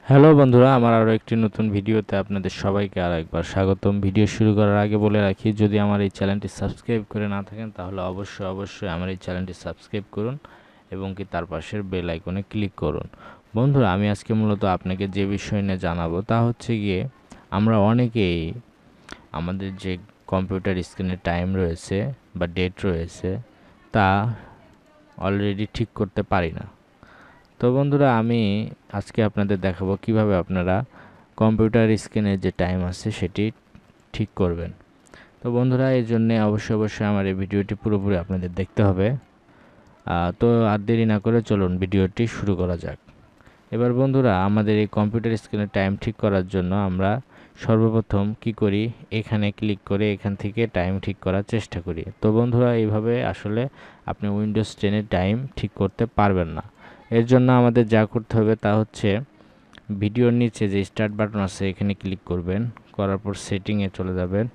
Hello বন্ধুরা, আমার আরও একটি নতুন ভিডিওতে আপনাদের সবাইকে আরও একবার স্বাগতম। ভিডিও শুরু করার আগে বলে রাখি, যদি আমার এই চ্যানেলটি সাবস্ক্রাইব করে না থাকেন তাহলে অবশ্যই আমার এই চ্যানেলটি সাবস্ক্রাইব করুন এবং কি তার পাশের বেল আইকনে ক্লিক করুন। বন্ধুরা, আমি আজকে মূলত আপনাকে যে বিষয় নিয়ে জানাবো তা হচ্ছে গিয়ে আমরা অনেকেই আমাদের যে কম্পিউটার স্ক্রিনে টাইম রয়েছে বা ডেট রয়েছে তা অলরেডি ঠিক করতে পারি না। তো বন্ধুরা, আমি আজকে আপনাদের দেখাবো কিভাবে আপনারা কম্পিউটার স্ক্রিনে যে টাইম আছে সেটি ঠিক করবেন। তো বন্ধুরা, এই জন্যে অবশ্যই আমার এই ভিডিওটি পুরোপুরি আপনাদের দেখতে হবে। তো আর দেরি না করে চলুন ভিডিওটি শুরু করা যাক। এবার বন্ধুরা, আমাদের এই কম্পিউটার স্ক্রিনে টাইম ঠিক করার জন্য আমরা সর্বপ্রথম কি করি, এখানে ক্লিক করে এখান থেকে টাইম ঠিক করার চেষ্টা করি। তো বন্ধুরা, এইভাবে আসলে আপনি উইন্ডোজ 10 টাইম ঠিক করতে পারবেন না। এর জন্য আমাদের যা করতে হবে তা হচ্ছে ভিডিওর নিচে যে স্টার্ট বাটন আছে এখানে ক্লিক করবেন, করার পর সেটিংয়ে চলে যাবেন।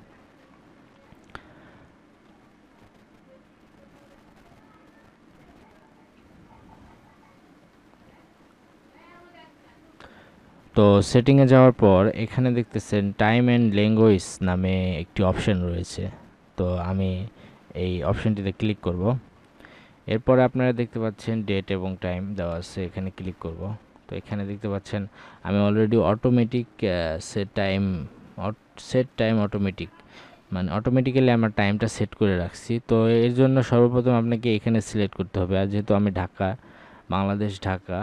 তো সেটিংয়ে যাওয়ার পর এখানে দেখতেছেন টাইম অ্যান্ড ল্যাঙ্গুয়েজ নামে একটি অপশন রয়েছে। তো আমি এই অপশনটিতে ক্লিক করব। এরপরে আপনারা দেখতে পাচ্ছেন ডেট এবং টাইম দেওয়া আছে, এখানে ক্লিক করব। তো এখানে দেখতে পাচ্ছেন আমি already automatic set time automatic, মানে অটোমেটিক্যালি আমার টাইমটা সেট করে রাখছি। তো এর জন্য সর্বপ্রথম আপনাকে এখানে সিলেক্ট করতে হবে। আর যেহেতু আমি বাংলাদেশ ঢাকা,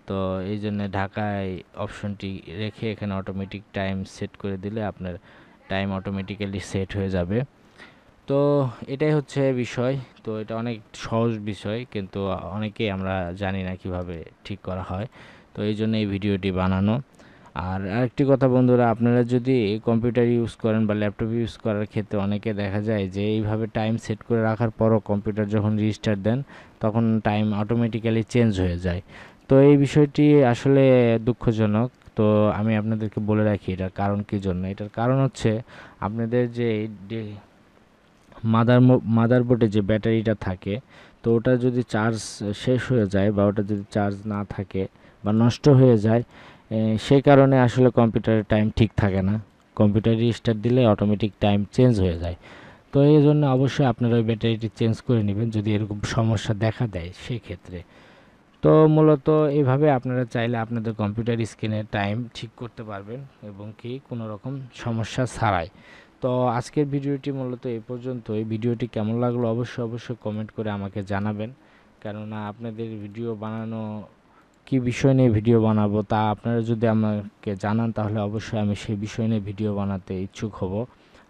তো এই জন্য ঢাকায় অপশনটি রেখে এখানে অটোমেটিক টাইম সেট করে দিলে আপনার টাইম অটোমেটিক্যালি সেট হয়ে যাবে। তো এটাই হচ্ছে বিষয়। তো এটা অনেক সহজ বিষয়, কিন্তু অনেকেই আমরা জানি না কিভাবে ঠিক করা হয়। তো এই জন্য এই ভিডিওটি বানানো। আর আরেকটি কথা বন্ধুরা, আপনারা যদি কম্পিউটার ইউজ করেন বা ল্যাপটপ ইউজ করার ক্ষেত্রে অনেকে দেখা যায় যে এইভাবে টাইম সেট করে রাখার পরও কম্পিউটার যখন রিস্টার্ট দেন তখন টাইম অটোমেটিক্যালি চেঞ্জ হয়ে যায়। তো এই বিষয়টি আসলে দুঃখজনক। তো আমি আপনাদেরকে বলে রাখি এটার কারণ কী জন্য। এটার কারণ হচ্ছে আপনাদের যে মাদারবোর্ডে যে ব্যাটারিটা থাকে, তো ওটা যদি চার্জ শেষ হয়ে যায় বা ওটা যদি চার্জ না থাকে বা নষ্ট হয়ে যায়, সেই কারণে আসলে কম্পিউটারের টাইম ঠিক থাকে না। কম্পিউটার রিস্টার্ট দিলে অটোমেটিক টাইম চেঞ্জ হয়ে যায়। তো এই জন্য অবশ্যই আপনারা ওই ব্যাটারিটি চেঞ্জ করে নেবেন যদি এরকম সমস্যা দেখা দেয় সেক্ষেত্রে। তো মূলত এইভাবে আপনারা চাইলে আপনাদের কম্পিউটার স্ক্রিনে টাইম ঠিক করতে পারবেন এবং কি কোনো রকম সমস্যা ছাড়াই। তো আজকের ভিডিওটি মূলত এই পর্যন্তই। ভিডিওটি কেমন লাগলো অবশ্যই কমেন্ট করে আমাকে জানাবেন, কেননা আপনাদের ভিডিও বানানো, কী বিষয় নিয়ে ভিডিও বানাবো তা আপনারা যদি আমাকে জানান তাহলে অবশ্যই আমি সেই বিষয় নিয়ে ভিডিও বানাতে ইচ্ছুক হব।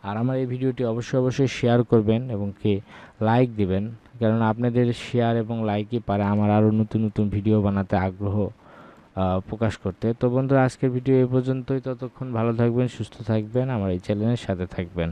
আর আমার এই ভিডিওটি অবশ্যই শেয়ার করবেন এবং কি লাইক দিবেন, কেননা আপনাদের শেয়ার এবং লাইকই পারে আমার আরও নতুন ভিডিও বানাতে আগ্রহ প্রকাশ করতে। তো বন্ধুরা, আজকের ভিডিও এই পর্যন্তই। ততক্ষণ ভালো থাকবেন, সুস্থ থাকবেন, আমার এই চ্যানেলের সাথে থাকবেন।